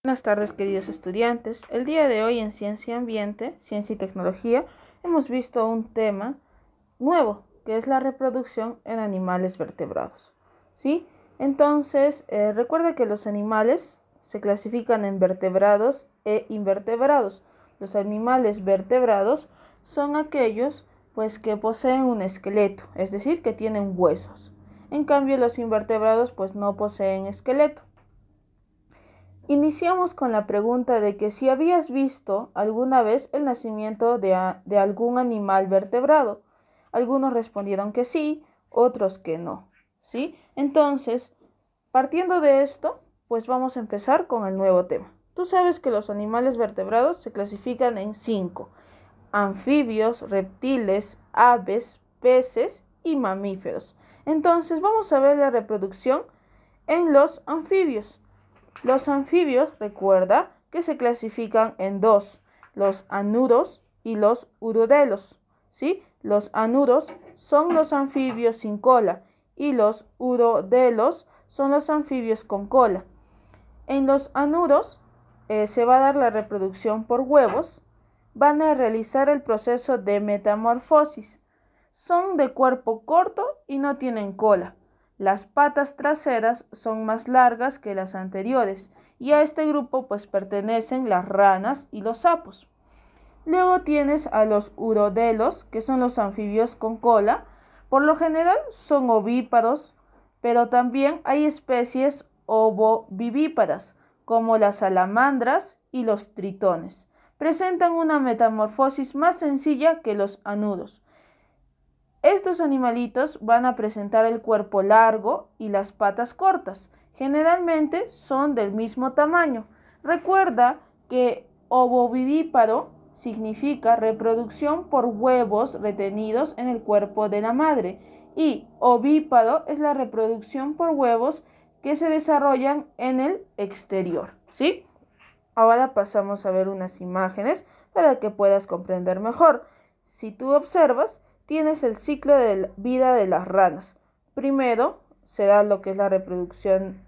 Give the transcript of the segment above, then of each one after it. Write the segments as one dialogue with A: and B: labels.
A: Buenas tardes, queridos estudiantes. El día de hoy en Ciencia y Ambiente, Ciencia y Tecnología, hemos visto un tema nuevo, que es la reproducción en animales vertebrados. ¿Sí? Entonces, recuerda que los animales se clasifican en vertebrados e invertebrados. Los animales vertebrados son aquellos que poseen un esqueleto, es decir, que tienen huesos. En cambio, los invertebrados no poseen esqueleto. Iniciamos con la pregunta de que si habías visto alguna vez el nacimiento de algún animal vertebrado. Algunos respondieron que sí, otros que no, ¿sí? Entonces, partiendo de esto, vamos a empezar con el nuevo tema. Tú sabes que los animales vertebrados se clasifican en 5: anfibios, reptiles, aves, peces y mamíferos. Entonces, vamos a ver la reproducción en los anfibios. Los anfibios, recuerda que se clasifican en dos: los anuros y los urodelos, ¿sí? Los anuros son los anfibios sin cola y los urodelos son los anfibios con cola. En los anuros se va a dar la reproducción por huevos. Van a realizar el proceso de metamorfosis. Son de cuerpo corto y no tienen cola. Las patas traseras son más largas que las anteriores y a este grupo pertenecen las ranas y los sapos. Luego tienes a los urodelos, que son los anfibios con cola. Por lo general son ovíparos, pero también hay especies ovovivíparas, como las salamandras y los tritones. Presentan una metamorfosis más sencilla que los anuros. Estos animalitos van a presentar el cuerpo largo y las patas cortas. Generalmente son del mismo tamaño. Recuerda que ovovivíparo significa reproducción por huevos retenidos en el cuerpo de la madre y ovíparo es la reproducción por huevos que se desarrollan en el exterior, ¿sí? Ahora pasamos a ver unas imágenes para que puedas comprender mejor. Si tú observas, tienes el ciclo de vida de las ranas. Primero se da lo que es la reproducción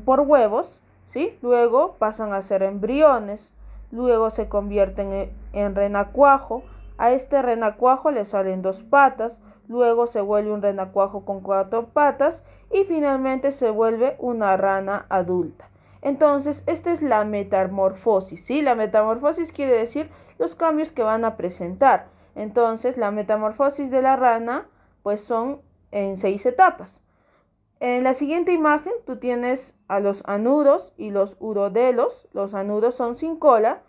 A: por huevos, ¿sí? Luego pasan a ser embriones, luego se convierten en renacuajo. A este renacuajo le salen 2 patas, luego se vuelve un renacuajo con 4 patas y finalmente se vuelve una rana adulta. Entonces, esta es la metamorfosis, ¿sí? La metamorfosis quiere decir los cambios que van a presentar. Entonces, la metamorfosis de la rana, son en 6 etapas. En la siguiente imagen, tú tienes a los anuros y los urodelos. Los anuros son sin cola.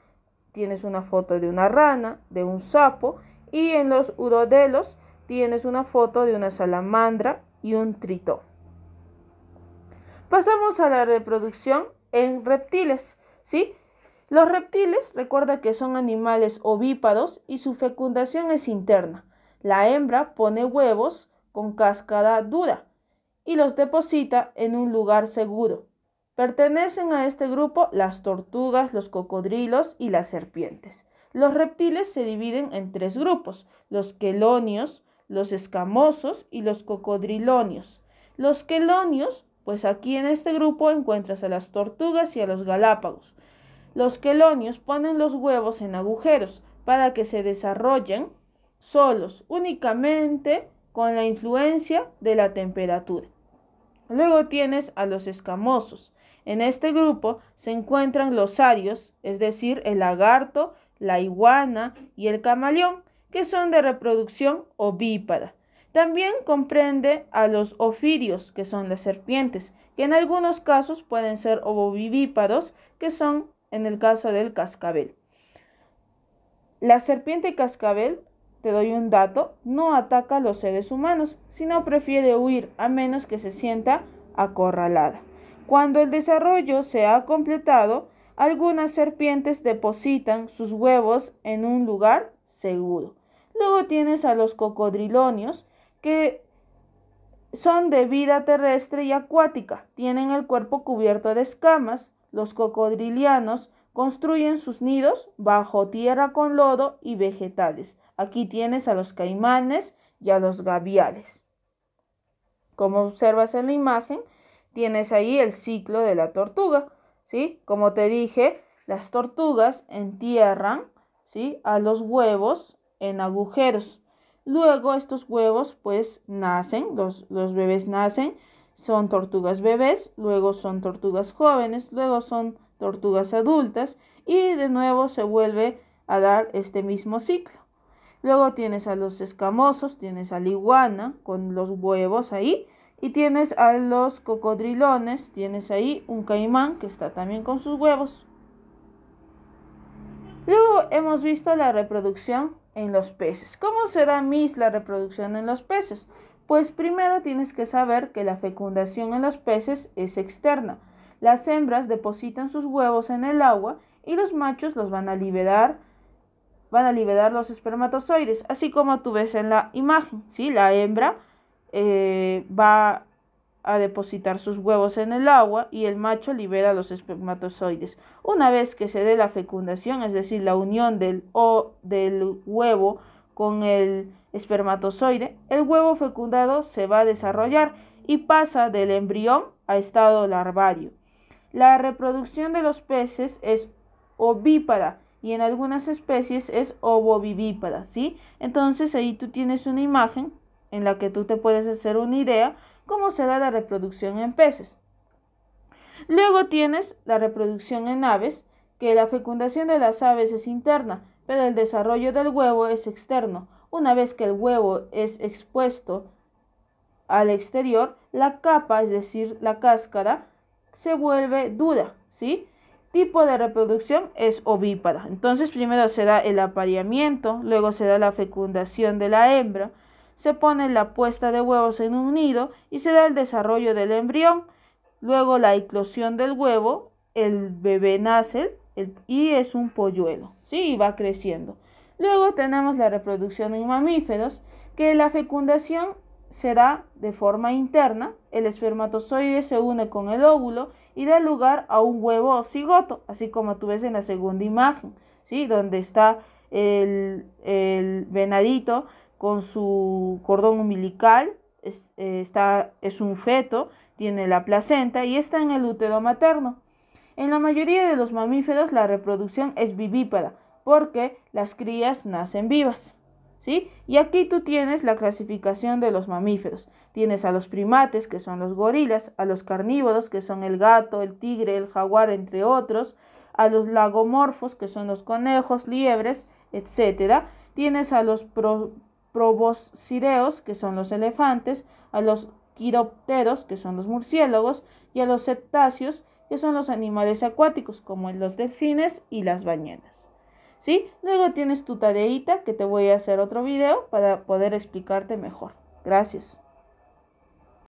A: Tienes una foto de una rana, de un sapo. Y en los urodelos tienes una foto de una salamandra y un tritón. Pasamos a la reproducción en reptiles, ¿sí? Los reptiles, recuerda que son animales ovíparos y su fecundación es interna. La hembra pone huevos con cáscara dura y los deposita en un lugar seguro. Pertenecen a este grupo las tortugas, los cocodrilos y las serpientes. Los reptiles se dividen en 3 grupos: los quelonios, los escamosos y los cocodrilonios. Los quelonios, aquí en este grupo encuentras a las tortugas y a los galápagos. Los quelonios ponen los huevos en agujeros para que se desarrollen solos, únicamente con la influencia de la temperatura. Luego tienes a los escamosos. En este grupo se encuentran los arios, es decir, el lagarto, la iguana y el camaleón, que son de reproducción ovípara. También comprende a los ofidios, que son las serpientes, que en algunos casos pueden ser ovovivíparos, que son en el caso del cascabel. La serpiente cascabel, te doy un dato, no ataca a los seres humanos, sino prefiere huir a menos que se sienta acorralada. Cuando el desarrollo se ha completado, algunas serpientes depositan sus huevos en un lugar seguro. Luego tienes a los cocodrilonios, que son de vida terrestre y acuática. Tienen el cuerpo cubierto de escamas. Los cocodrilianos construyen sus nidos bajo tierra con lodo y vegetales. Aquí tienes a los caimanes y a los gaviales. Como observas en la imagen, tienes ahí el ciclo de la tortuga. ¿sí? Como te dije, las tortugas entierran, ¿sí?, a los huevos en agujeros. Luego estos huevos pues nacen, los bebés nacen, son tortugas bebés, luego son tortugas jóvenes, luego son tortugas adultas y de nuevo se vuelve a dar este mismo ciclo. Luego tienes a los escamosos, tienes a la iguana con los huevos ahí y tienes a los cocodrilones, tienes ahí un caimán que está también con sus huevos. Luego hemos visto la reproducción en los peces. ¿Cómo se da, Miss, la reproducción en los peces? Pues primero tienes que saber que la fecundación en los peces es externa. Las hembras depositan sus huevos en el agua y los machos los van a liberar los espermatozoides, así como tú ves en la imagen, ¿sí? La hembra va a depositar sus huevos en el agua y el macho libera los espermatozoides. Una vez que se dé la fecundación, es decir, la unión del huevo con el espermatozoide, el huevo fecundado se va a desarrollar y pasa del embrión a estado larvario. La reproducción de los peces es ovípara y en algunas especies es ovovivípara, ¿sí? Entonces ahí tú tienes una imagen en la que tú te puedes hacer una idea cómo se da la reproducción en peces. Luego tienes la reproducción en aves, que la fecundación de las aves es interna, pero el desarrollo del huevo es externo. Una vez que el huevo es expuesto al exterior, la capa, es decir, la cáscara, se vuelve dura, ¿sí? Tipo de reproducción es ovípara. Entonces primero se da el apareamiento, luego se da la fecundación de la hembra, se pone la puesta de huevos en un nido y se da el desarrollo del embrión, luego la eclosión del huevo, el bebé nace y es un polluelo, ¿sí? Y va creciendo. Luego tenemos la reproducción en mamíferos, que la fecundación se da de forma interna, el espermatozoide se une con el óvulo y da lugar a un huevo o cigoto, así como tú ves en la segunda imagen, ¿sí? Donde está el venadito con su cordón umbilical, es un feto, tiene la placenta y está en el útero materno. En la mayoría de los mamíferos la reproducción es vivípara porque las crías nacen vivas, ¿sí? Y aquí tú tienes la clasificación de los mamíferos. Tienes a los primates, que son los gorilas, a los carnívoros, que son el gato, el tigre, el jaguar, entre otros, a los lagomorfos, que son los conejos, liebres, etc. Tienes a los proboscideos, que son los elefantes, a los quirópteros, que son los murciélagos, y a los cetáceos, que son los animales acuáticos, como los delfines y las ballenas, ¿sí? Luego tienes tu tareita, que te voy a hacer otro video para poder explicarte mejor. Gracias.